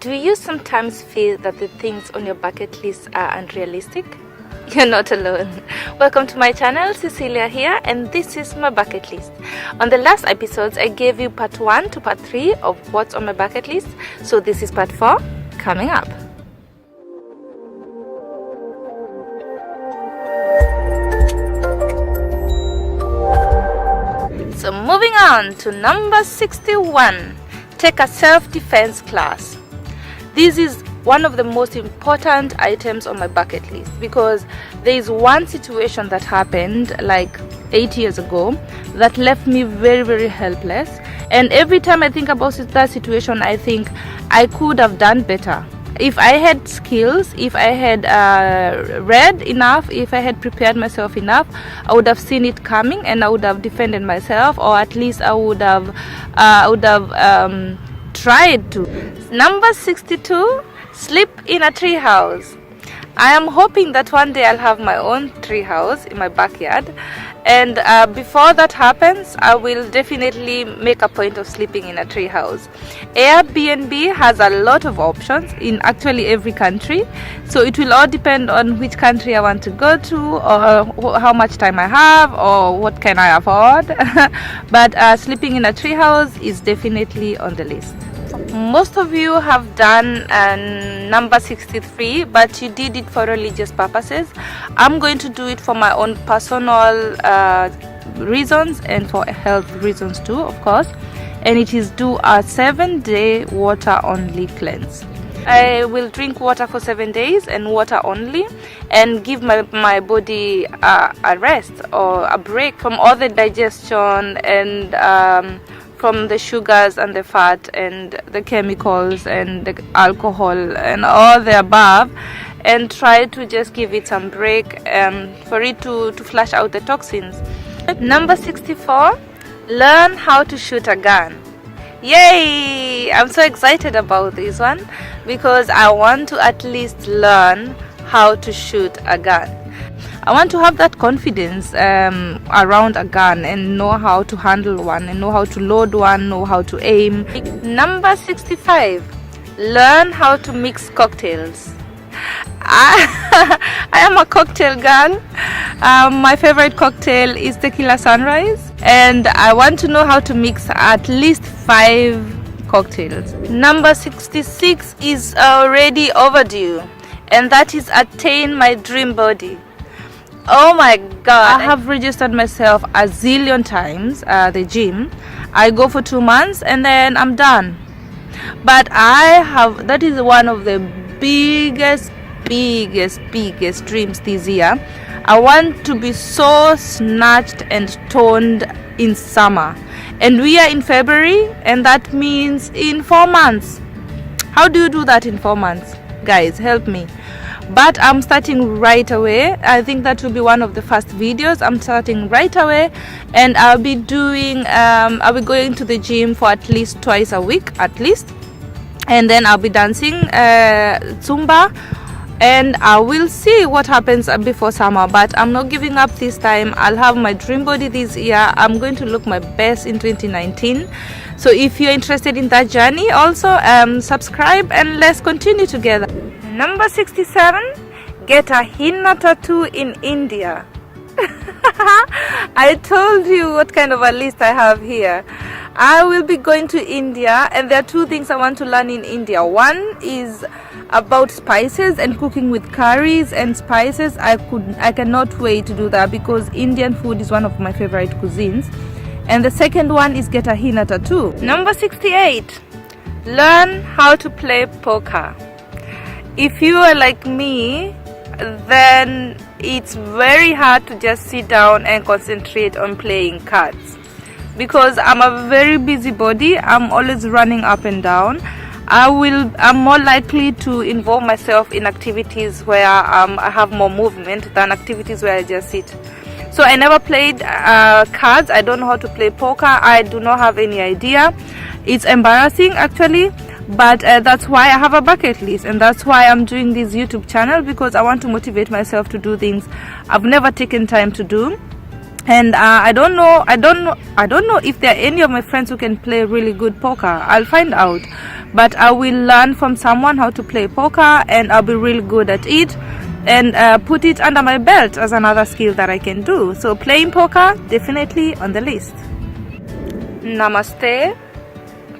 Do you sometimes feel that the things on your bucket list are unrealistic? You're not alone. Welcome to my channel, Cecilia here, and this is my bucket list. On the last episodes, I gave you part 1 to part 3 of what's on my bucket list. So this is part 4 coming up. So moving on to number 61, take a self-defense class. This is one of the most important items on my bucket list because there is one situation that happened like 8 years ago that left me very helpless, and every time I think about that situation, I think I could have done better. If I had skills, if I had read enough, if I had prepared myself enough, I would have seen it coming and I would have defended myself, or at least I would have tried to. Number 62, sleep in a tree house. I am hoping that one day I'll have my own tree house in my backyard, and before that happens, I will definitely make a point of sleeping in a tree house. Airbnb has a lot of options in actually every country, so it will all depend on which country I want to go to, or how much time I have, or what can I afford. But sleeping in a tree house is definitely on the list. Most of you have done number 63, but you did it for religious purposes. I'm going to do it for my own personal reasons and for health reasons too, of course. And it is do a 7-day water only cleanse. I will drink water for 7 days and water only, and give my body a rest or a break from all the digestion and from the sugars and the fat and the chemicals and the alcohol and all the above, and try to just give it some break for it to flush out the toxins. Number 64, learn how to shoot a gun. Yay! I'm so excited about this one because I want to at least learn how to shoot a gun. I want to have that confidence around a gun and know how to handle one and know how to load one, know how to aim. Number 65, learn how to mix cocktails. I am a cocktail girl. My favorite cocktail is tequila sunrise, and I want to know how to mix at least 5 cocktails. Number 66 is already overdue, and that is Attain my dream body. Oh my god, I have registered myself a zillion times the gym. I go for 2 months and then I'm done. But that is one of the biggest dreams this year. I want to be so snatched and toned in summer, and we are in February, and that means in 4 months. How do you do that in 4 months? Guys, help me. But I'm starting right away. I think that will be one of the first videos. I'm starting right away, and I'll be going to the gym for at least twice a week at least, and then I'll be dancing Zumba, and I will see what happens before summer. But I'm not giving up this time. I'll have my dream body this year. I'm going to look my best in 2019. So if you're interested in that journey, also subscribe and let's continue together. Number 67, get a Henna tattoo in India. I told you what kind of a list I have here. I will be going to India, and there are 2 things I want to learn in India. One is about spices and cooking with curries and spices. I cannot wait to do that because Indian food is one of my favorite cuisines. And the second one is get a Henna tattoo. Number 68, learn how to play poker. If you are like me, then it's very hard to just sit down and concentrate on playing cards because I'm a very busy body. I'm always running up and down. I'm more likely to involve myself in activities where I have more movement than activities where I just sit. So I never played cards. I don't know how to play poker. I do not have any idea. It's embarrassing actually. But that's why I have a bucket list, and that's why I'm doing this YouTube channel, because I want to motivate myself to do things I've never taken time to do. And I don't know if there are any of my friends who can play really good poker. I'll find out, but I will learn from someone how to play poker, and I'll be really good at it, and put it under my belt as another skill that I can do. So playing poker, definitely on the list. Namaste.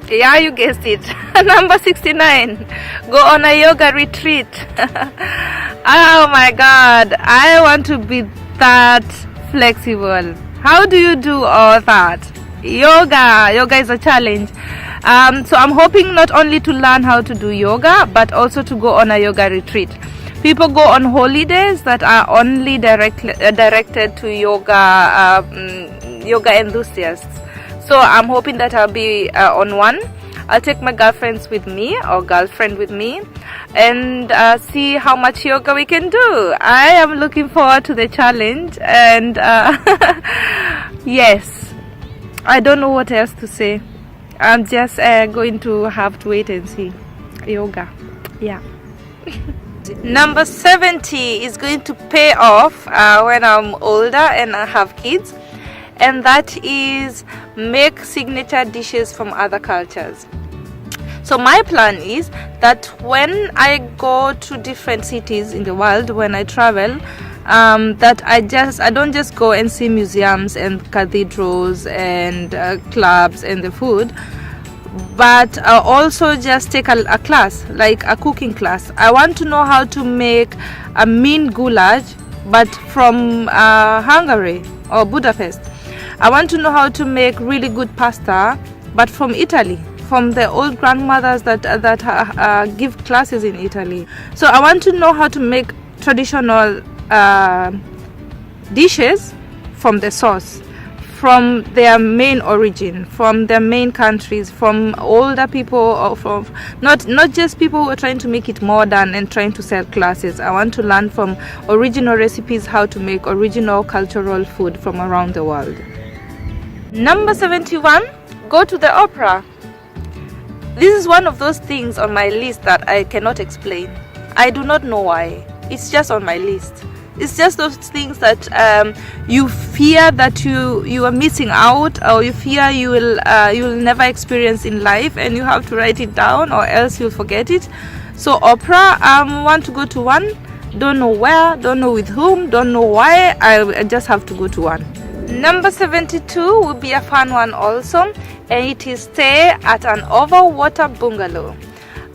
Yeah, you guessed it. Number 69. Go on a yoga retreat. Oh my God, I want to be that flexible. How do you do all that? Yoga is a challenge. So I'm hoping not only to learn how to do yoga, but also to go on a yoga retreat. People go on holidays that are only directed to yoga enthusiasts. So I'm hoping that I'll be on one. I'll take my girlfriend with me, and see how much yoga we can do. I am looking forward to the challenge, and yes, I don't know what else to say. I'm just going to have to wait and see. Yoga, yeah. Number 70 is going to pay off when I'm older and I have kids, and that is make signature dishes from other cultures. So my plan is that when I go to different cities in the world, when I travel, that I don't just go and see museums and cathedrals and clubs and the food, but also just take a class, like a cooking class. I want to know how to make a mean goulash, but from Hungary or Budapest. I want to know how to make really good pasta, but from Italy, from the old grandmothers that give classes in Italy. So I want to know how to make traditional dishes from the source, from their main origin, from their main countries, from older people, or from not just people who are trying to make it modern and trying to sell classes. I want to learn from original recipes how to make original cultural food from around the world. Number 71, go to the opera. This is one of those things on my list that I cannot explain. I do not know why. It's just on my list. It's just those things that you fear that you are missing out, or you fear you will never experience in life, and you have to write it down or else you'll forget it. So opera, want to go to one. Don't know where, don't know with whom, don't know why. I just have to go to one. Number 72 will be a fun one also, and it is stay at an overwater bungalow.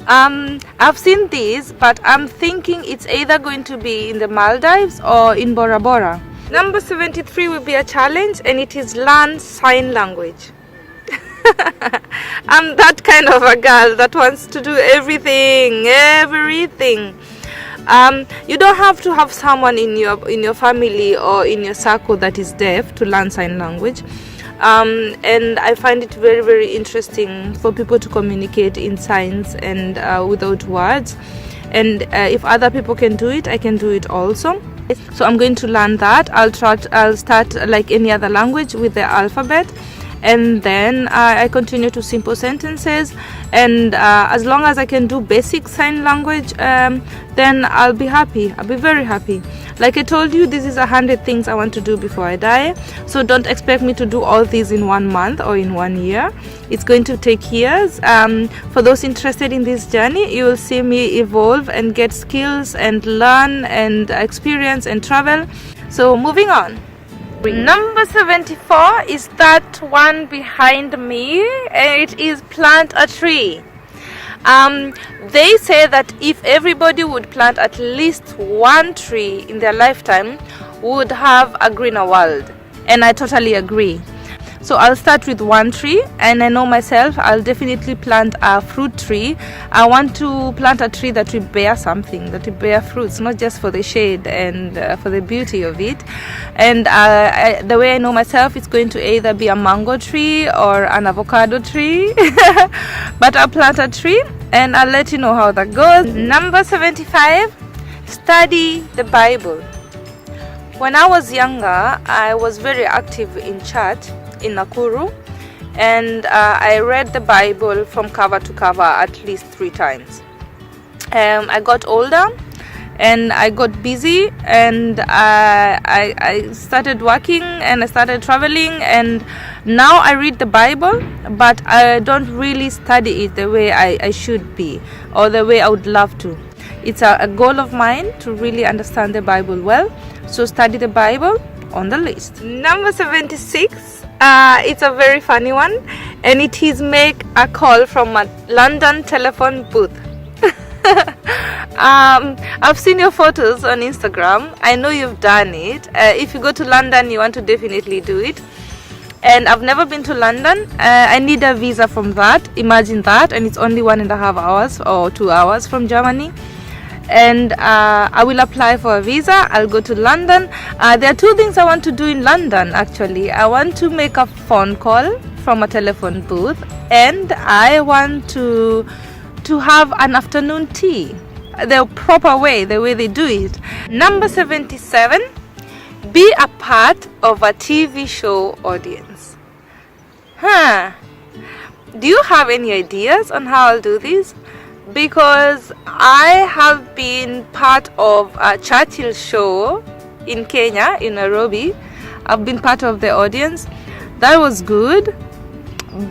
I've seen this, but I'm thinking it's either going to be in the Maldives or in Bora Bora. Number 73 will be a challenge, and it is learn sign language. I'm that kind of a girl that wants to do everything. You don't have to have someone in your family or in your circle that is deaf to learn sign language. And I find it very, very interesting for people to communicate in signs and without words. And if other people can do it, I can do it also. So I'm going to learn that. I'll start like any other language with the alphabet, and then I continue to simple sentences. And as long as I can do basic sign language, then I'll be happy. I'll be very happy. Like I told you, this is 100 things I want to do before I die. So don't expect me to do all these in 1 month or in 1 year. It's going to take years. For those interested in this journey, you will see me evolve and get skills and learn and experience and travel. So moving on. Number 74 is that one behind me, and it is plant a tree. They say that if everybody would plant at least one tree in their lifetime, we would have a greener world, and I totally agree. So I'll start with one tree, and I know myself, I'll definitely plant a fruit tree. I want to plant a tree that will bear something, that will bear fruits, not just for the shade and for the beauty of it. And the way I know myself, it's going to either be a mango tree or an avocado tree. But I'll plant a tree, and I'll let you know how that goes. Number 75, study the Bible. When I was younger, I was very active in church in Nakuru, and I read the Bible from cover to cover at least 3 times. I got older, and I got busy, and I started working, and I started traveling, and now I read the Bible, but I don't really study it the way I should be, or the way I would love to. It's a goal of mine to really understand the Bible well, so study the Bible on the list. Number 76, it's a very funny one, and it is make a call from a London telephone booth. I've seen your photos on Instagram. I know you've done it. If you go to London, you want to definitely do it. And I've never been to London. I need a visa from that. Imagine that. And it's only 1.5 hours or 2 hours from Germany. And I will apply for a visa. I'll go to London. There are 2 things I want to do in London, actually. I want to make a phone call from a telephone booth, and I want to have an afternoon tea the proper way, the way they do it. Number 77, be a part of a TV show audience. Do you have any ideas on how I'll do this? Because I have been part of a Churchill show in Kenya, in Nairobi. I've been part of the audience. That was good,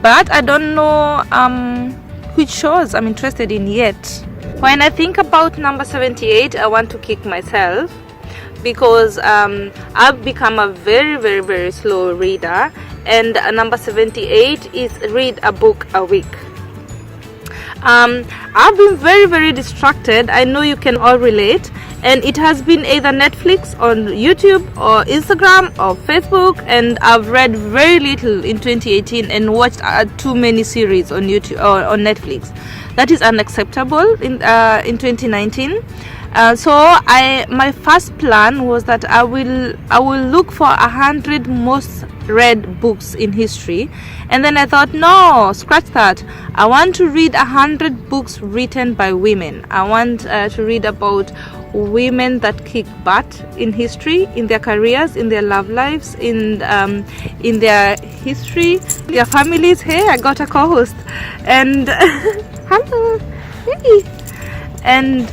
but I don't know which shows I'm interested in yet. When I think about number 78, I want to kick myself, because I've become a very, very, very slow reader, and number 78 is read a book a week. I've been very, very distracted. I know you can all relate, and it has been either Netflix, on YouTube, or Instagram, or Facebook, and I've read very little in 2018 and watched too many series on YouTube or on Netflix. That is unacceptable in 2019. So my first plan was that I will look for 100 most read books in history, and then I thought, no, scratch that. I want to read 100 books written by women. I want to read about women that kick butt in history, in their careers, in their love lives, in their history, their families. Hey, I got a co-host, and hello, hey, and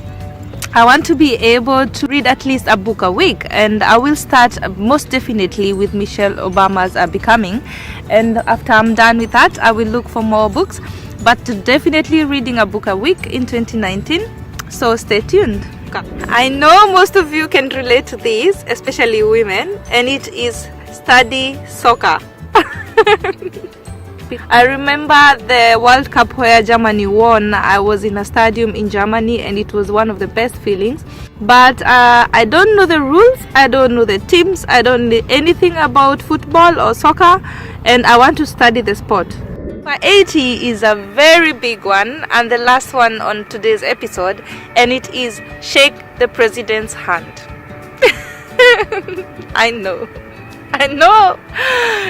I want to be able to read at least a book a week, and I will start most definitely with Michelle Obama's Becoming, and after I'm done with that, I will look for more books, but definitely reading a book a week in 2019, so stay tuned. I know most of you can relate to this, especially women, and it is study soccer. I remember the World Cup where Germany won. I was in a stadium in Germany, and it was one of the best feelings. But I don't know the rules, I don't know the teams, I don't know anything about football or soccer, and I want to study the sport. Number 80 is a very big one, and the last one on today's episode, and it is shake the president's hand. I know.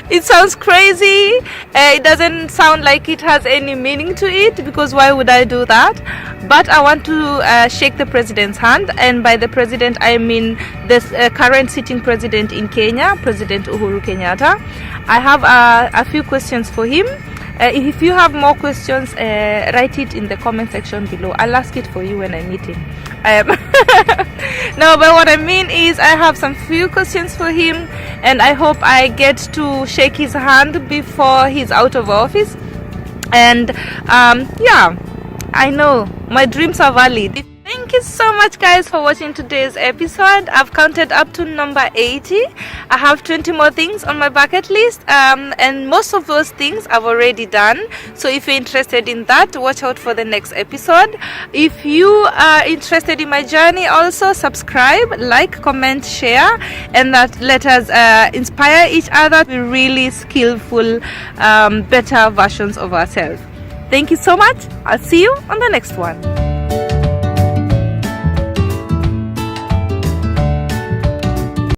It sounds crazy. It doesn't sound like it has any meaning to it, because why would I do that? But I want to shake the president's hand, and by the president I mean the current sitting president in Kenya, President Uhuru Kenyatta. I have a few questions for him. If you have more questions, write it in the comment section below. I'll ask it for you when I meet him. No, but what I mean is I have some few questions for him, and I hope I get to shake his hand before he's out of office. And yeah, I know my dreams are valid. Thank you so much, guys, for watching today's episode. I've counted up to number 80. I have 20 more things on my bucket list, and most of those things I've already done. So if you're interested in that, watch out for the next episode. If you are interested in my journey, also subscribe, like, comment, share, and that let us inspire each other to be really skillful, better versions of ourselves. Thank you so much. I'll see you on the next one.